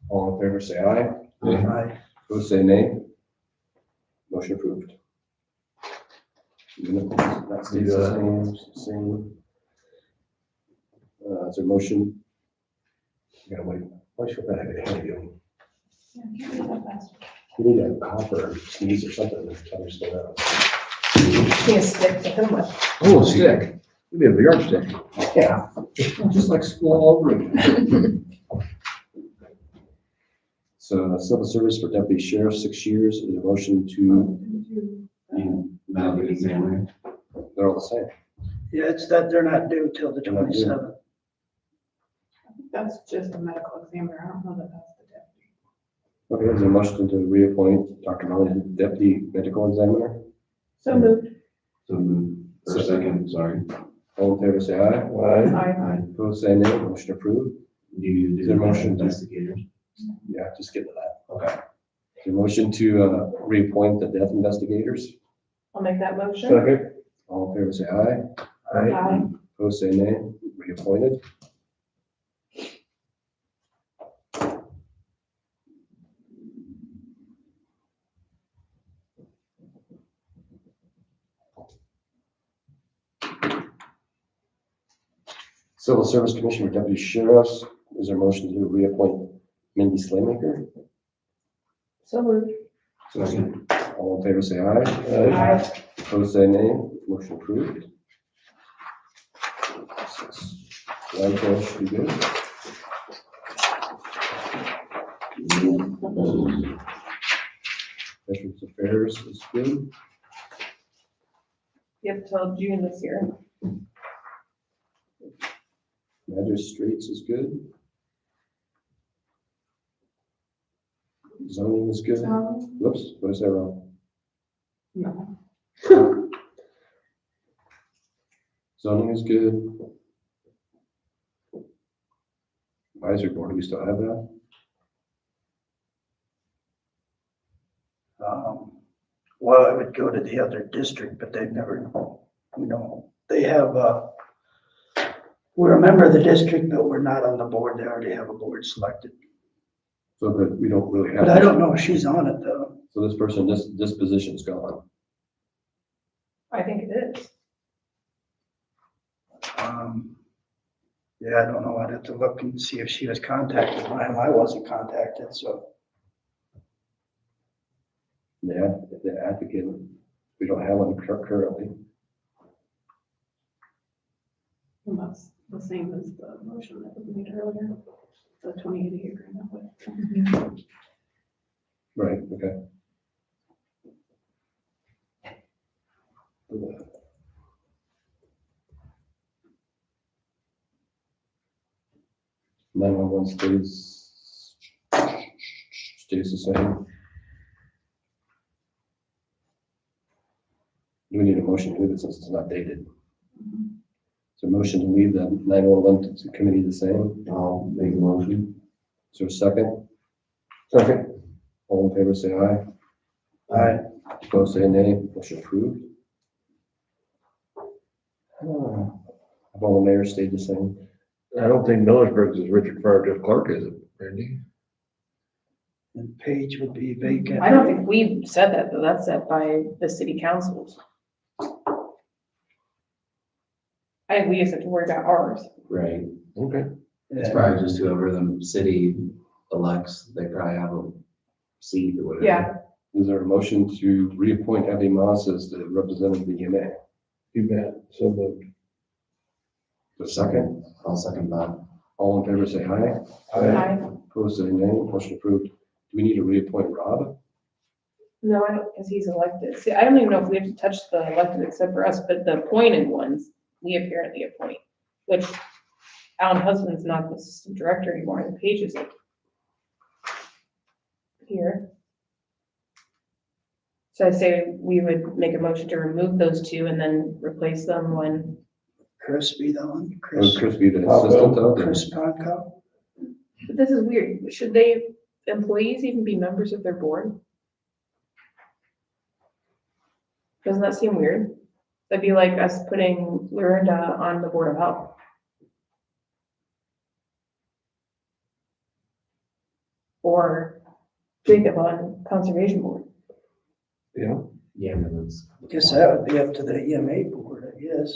All in favor, say aye. Aye. Opposed, say nay. Motion approved. That stays the same. Is there a motion? You gotta wait. Why should I have it ahead of you? Yeah, can't read that fast. We need a cough or sneeze or something to tell her to slow down. She has stick to him with. Oh, a stick. Maybe a yardstick. Yeah, just like school all over again. So civil service for deputy sheriff, 6 years. Is there a motion to, Medical examiner. they're all the same. Yeah, it's that they're not due till the They're not due. 27th. I think that's just a medical examiner. I don't know that that's the deputy. Okay, is there a motion to reappoint Dr. Molly deputy medical examiner? So moved. So moved. Or second, sorry. All in favor, say aye. Aye. Opposed, say nay. Motion approved. Do you need to Is there do a motion? investigators? Yeah, just get to that. Okay. Is there a motion to reappoint the death investigators? I'll make that motion. Second. All in favor, say aye. Aye. Opposed, say nay. Reappointed. Civil Service Commission for Deputy Sheriffs. Is there a motion to reappoint Mindy Slaymaker? So moved. Second. All in favor, say aye. Aye. Opposed, say nay. Motion approved. Landfill should be good. Veterans Affairs is good. You have till June this year. Magistrates is good. Zoning is good. Whoops, what is that wrong? No. Zoning is good. Advisory board, do we still have that? Well, I would go to the other district, but they've never, they have, we're a member of the district, but we're not on the board. They already have a board selected. So, but we don't really have. But I don't know if she's on it though. So this person, this position's gone. I think it is. Yeah, I don't know. I'd have to look and see if she was contacted. I wasn't contacted, so. Yeah, the advocate, we don't have one currently. And that's the same as the motion that we made earlier, the 2080 agreement with. Right, okay. Nine-one-one stays the same. Do we need a motion to leave it since it's not dated? So motion to leave the 911 committee the same? I'll make a motion. Is there a second? Second. All in favor, say aye. Aye. Opposed, say nay. Motion approved. Have all the mayors stayed the same? I don't think Millersburg's is Richard Farr, Jeff Clark, is it, Randy? And Page would be vacant. I don't think we said that, though. That's set by the city councils. I think we just have to worry about ours. Right. Okay. It's probably just whoever the city elects, they probably have a seat or whatever. Yeah. Is there a motion to reappoint Abby Moss as the representative of the EMA? You bet, so moved. The second, I'll second that. all in favor, say aye. I, Opposed, say nay. Motion approved. Do we need to reappoint Rob? no, I don't, because he's elected. See, I don't even know if we have to touch the elected except for us, but the appointed ones, we apparently appoint, which Alan Husband's not the assistant director anymore, and Paige is like here. So I say we would make a motion to remove those two and then replace them when, Chris be the one, Would Chris Chris be the assistant of? Podco. but this is weird. Should they, employees even be members of their board? Doesn't that seem weird? That'd be like us putting Lorinda on the Board of Health. Or Jacob on Conservation Board. Yeah. Yeah, but it's. Guess that would be up to the EMA board, I guess.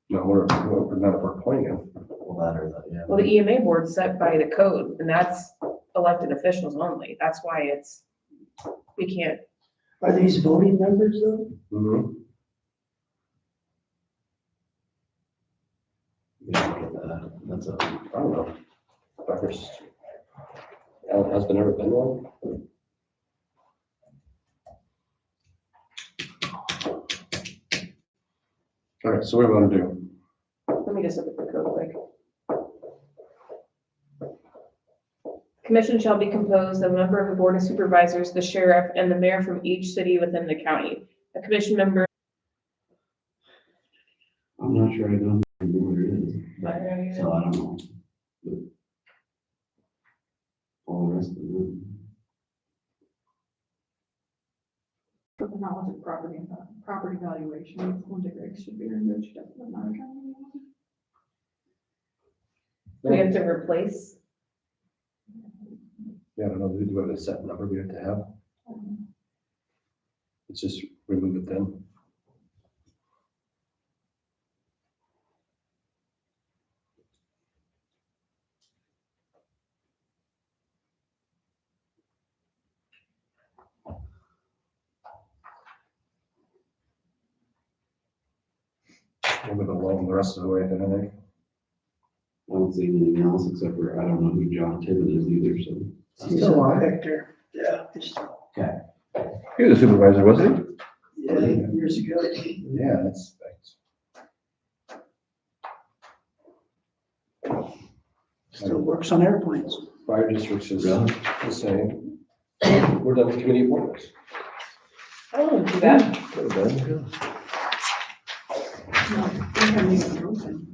No, we're not if we're appointing him. Well, that or that, yeah. Well, the EMA board's set by the code, and that's elected officials only. That's why it's, we can't, Are these voting members though? Mm-hmm. We should get that. That's a, I don't know. Doctors. Alan Husband ever been one? All right, so what do we want to do? let me just look at the code quick. Commission shall be composed of a member of the Board of Supervisors, the sheriff, and the mayor from each city within the county. A commission member. I'm not sure I know who it is, so I don't know. But all the rest of them. But the knowledge of property valuation, Linda Griggs should be removed, she doesn't know how to count. We have to replace. Yeah, I don't know, do we have a set number we have to have? Let's just remove it then. We'll move it along the rest of the way, then I think. I don't see anything else except for, I don't know who John Tibbet is either, so. He's a Victor. Yeah, he's still, He was a supervisor, wasn't yeah, years ago. he? Yeah, that's. Still works on airplanes. Fire districts is Really? the same. We're done with committee appointments. I don't want to do that. No, we haven't even opened.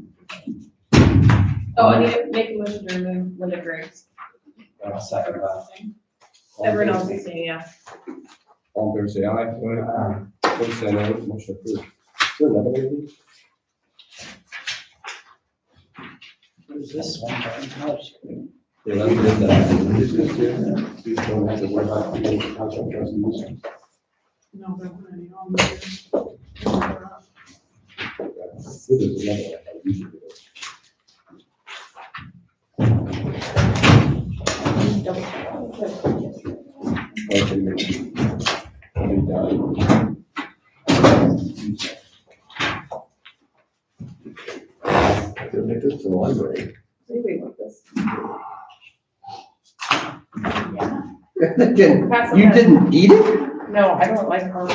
Oh, I need to make a motion to remove Linda Griggs. Second that. Everyone else is saying yes. All in favor, say aye. Opposed, say no. Motion approved. Is there another one? What is this one? House. Yeah, that's what it is. You don't have to worry about the contract trustees. No, there aren't any on there. There's another one I usually do. Okay, maybe. And, They'll make this to the library. Anybody want this? You didn't eat it? No, I don't like her.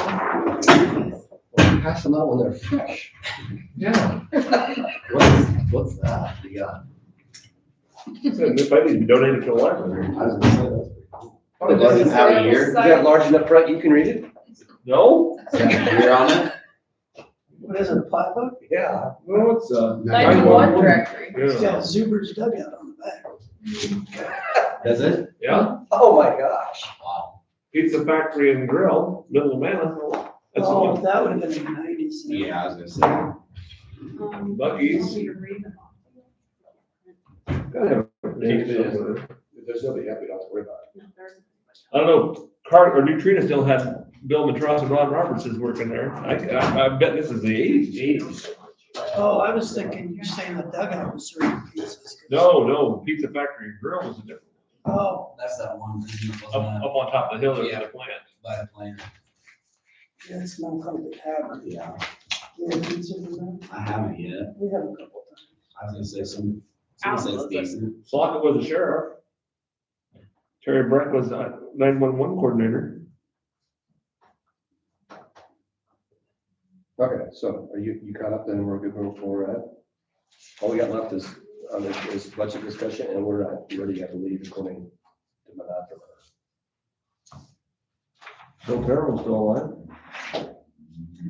Pass them out when they're fresh. Yeah. What's that? You got? If I didn't donate it to the library. I was gonna say that's pretty cool. Oh, It doesn't have a year? Is that large enough print you can read it? No? Does it have a year on it? What is it, a plat book? Yeah. No, it's, 91 directory. It's Yeah. got Zuber's dugout on the back. Does it? Yeah, Oh, my gosh. Wow. pizza factory and grill, middle of Manor. That's the Oh, one. that would have been in the 90s. Yeah, I was gonna say. Buc-ee's. Want me to read them off? Gotta have a name somewhere. If there's nobody happy, don't have to worry about it. No, there's. I don't know, Neutrina still had Bill Matros and Ron Robertson's working there. I bet this is the eighties. Oh, I was thinking you're saying the dugout was 3 pieces. No, Pizza Factory and Grill was a different, Oh, That's that one thing, up wasn't on top of the hill, there's Yeah. the plant. that by the plan? yeah, it's not called the tavern. Yeah, You ever pizza from that? I haven't yet. We have a couple times. I was gonna say some Alan says loves it. decent. Slockett was the sheriff. Terry Brett was 911 coordinator. Okay, so are you caught up then? We're good going forward. All we got left is, is budget discussion, and we're ready to have to leave according to my doctor. Bill Carroll's still alive.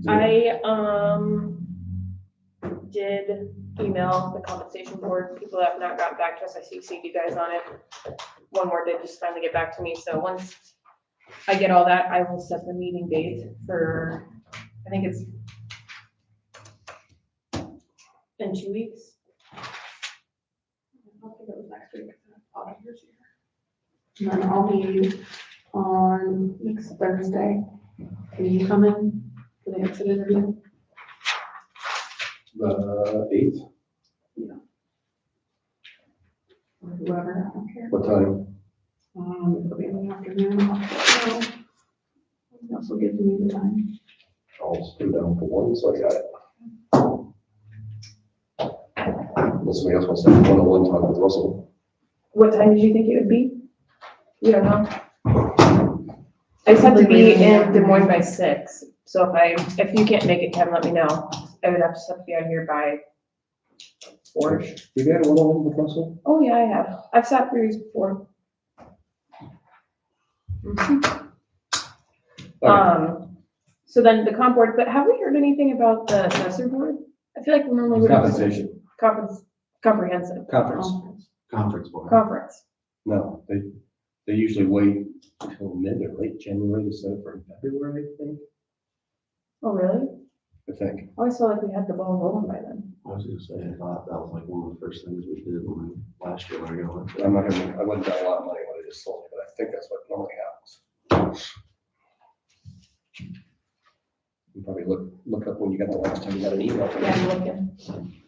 I, did email the compensation board, people that have not gotten back to us, I CC'd you guys on it. One more did just finally get back to me, so once I get all that, I will set the meeting date for, I think it's in 2 weeks. I don't think it was next week. Auditors here. And then I'll be on next Thursday. Can you come in for the exit interview? The 8th, Or whoever, I don't care. what time? It'll be in the afternoon. This will give me the time. I'll stay down for 1, so I got it. Unless somebody else wants to have 1-on-1 talk with Russell. What time did you think it would be? You don't know? I just have to be in Des Moines by 6, so if you can't make it, Kevin, let me know. I would have to be out here by 4. Have you had a 1-on-1 with Russell? Oh, yeah, I have. I've sat through these before. Mhm. So then the comp board, but have we heard anything about the assessor board? I feel like we normally would. Compensation. Comprehensive Conference. Conference board. conference. No, they usually wait until mid or late January to set it for February, Oh, really? I think. I always felt like we had the ball rolling by then. I was gonna say, I thought that was like one of the first things we did last year when I got I'm not gonna, I wouldn't bet a lot of money what it is sold, but I think that's what normally happens. You probably look up when you got the last time you got an email. Yeah, I'm looking.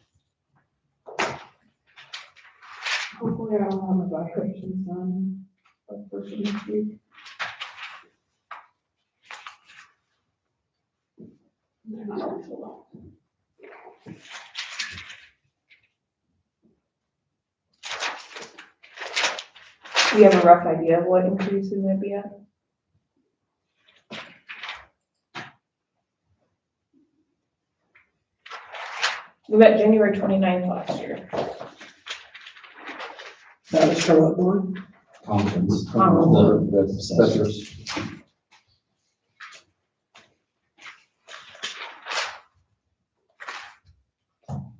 Hopefully I don't have my vibrations on. First of next week. They're not on so well. Do you have a rough idea of what increase we might be at? We met January 29th last year. That was for what board? Conference. That's assessors.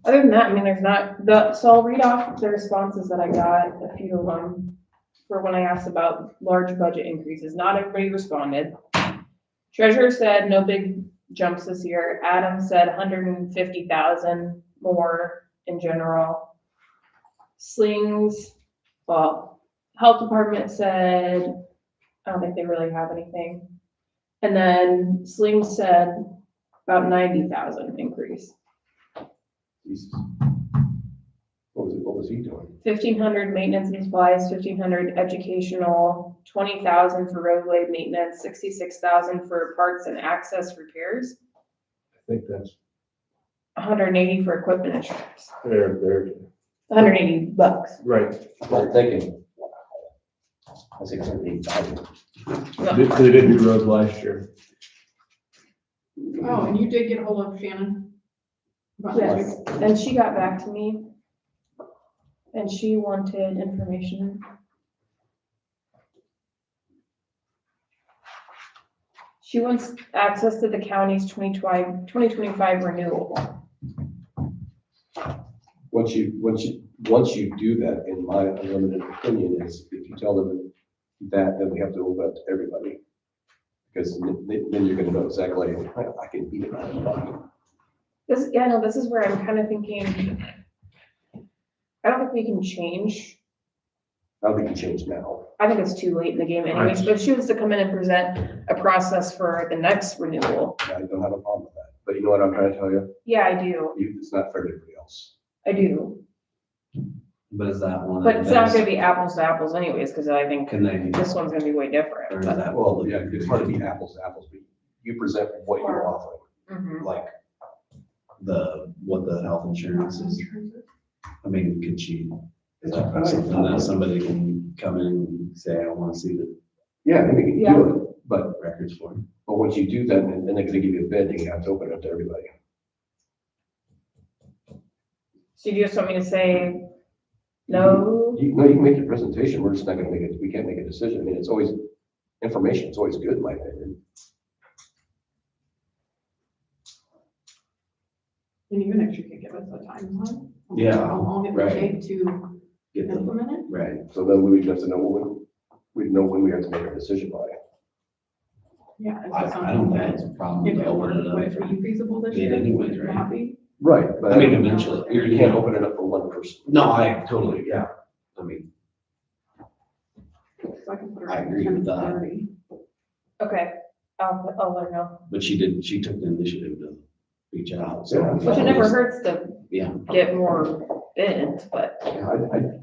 Other than that, I mean, there's not, so I'll read off the responses that I got, a few of them, for when I asked about large budget increases. Not everybody responded. Treasurer said no big jumps this year. Adam said 150,000 more in general. Slings, well, health department said, I don't think they really have anything. And then Slings said about 90,000 increase. Jesus. What was he doing? 1,500 maintenance and supplies, 1,500 educational, 20,000 for roadway maintenance, 66,000 for parts and access repairs, I think that's 180 for equipment insurance, there, 180 bucks. right. I'm thinking. I was thinking 8,000. They didn't do roads last year. Oh, and you did get a hold of Shannon? about next Yes, week? and she got back to me, and she wanted information. She wants access to the county's 2025 renewal. Once you do that, in my unlimited opinion, is if you tell them that, then we have to open up to everybody. Because then you're gonna know exactly, I can beat it out of the bucket. This is where I'm kind of thinking, I don't think we can change I don't think you change now. I think it's too late in the game anyways, but if she was to come in and present a process for the next renewal, I don't have a problem with that. But you know what I'm trying to tell you? yeah, I do, It's not fair to everybody else. I do. But is that one? But of it's not those- gonna be apples to apples anyways, because I think Can they, this one's gonna be way or different. is but- that, Well, yeah, it's hard to be apples to apples, but you present what you're offering. Mhm. like, what the health insurance is? I mean, could she, It's something that somebody can come in and say, I wanna see the Yeah, I think you Yeah. can do it, but records for it? once you do that, then they're gonna give you a bid, and you have to open it up to everybody. So you just want me to say no? You can make the presentation, we're just not gonna make it, we can't make a decision. I mean, it's always, information is always good, in my opinion. And even if you could give us a timeline. Yeah, How long it would right. take to Get the, implement it. right, So then we would have to know when, we'd know when we have to make our decision by. Yeah. is I it don't something think it's a problem If to it open would, it would up. it be feasible this Bid year? anyways, Would you right? not be? Right, but. I mean, eventually, You can't open it up for one person. No, I totally, yeah, I mean, So I can put her I at agree with that. 10:30. Okay, I'll let her know. but she took the initiative to reach out, so. Yeah. Which it never hurts to Yeah, get more bids, but Yeah,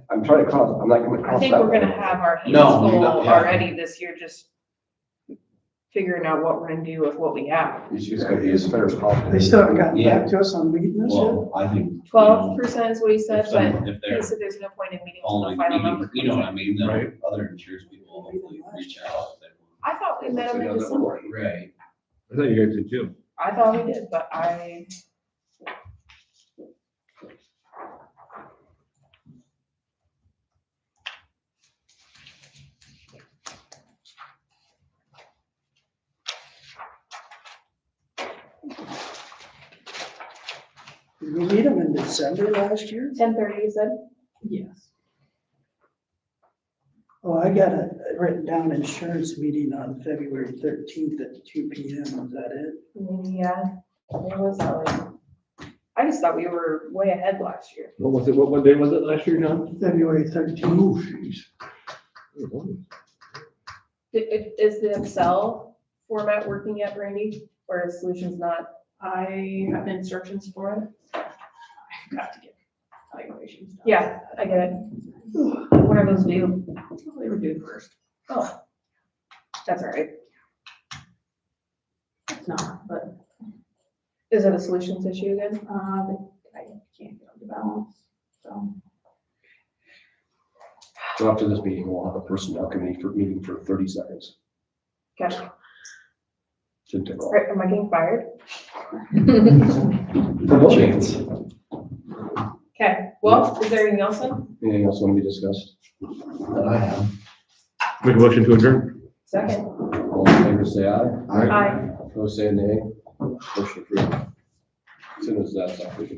I'm trying to cross, I'm not gonna I cross think that we're gonna line. have our hands No, full yeah. already this year, just figuring out what we're gonna do with what we have. It's just gonna be as fair as possible. They still haven't gotten Yeah. back to us on meeting this yet? well, I think. 12% is what he said, If but some- if he they're said there's no point in meeting until the following, final number. you know what I comes in. mean, then Right. other insurance people will hopefully reach out if they I thought we met him in So, yeah, December. want. Right. I thought you guys did too. I thought we did, but I, Did we meet them in December last year? 10:30, you said? Yes. Oh, I got a written down insurance meeting on February 13th at 2 PM. Was that it? Yeah, it was, I just thought we were way ahead last year. What was it, what day was it last year, John? February 13th. Is the Excel format working yet, Randy, or is Solutions not? I have instructions for it. I got to get evaluations done. Yeah, I get it. What are those due? Well, they were due first. Oh, that's all right. It's not, but, Is it a Solutions issue again? I can't get them to balance, so. So after this meeting, we'll have a personnel committee meeting for 30 seconds. Okay, Shouldn't take long. right, am I getting fired? Chance. Okay, well, is there anything else then? Anything else want to be discussed? That I have. Make a motion to adjourn. Second. All in favor, say aye. Aye. Opposed, say nay. Motion approved. As soon as that's up, we can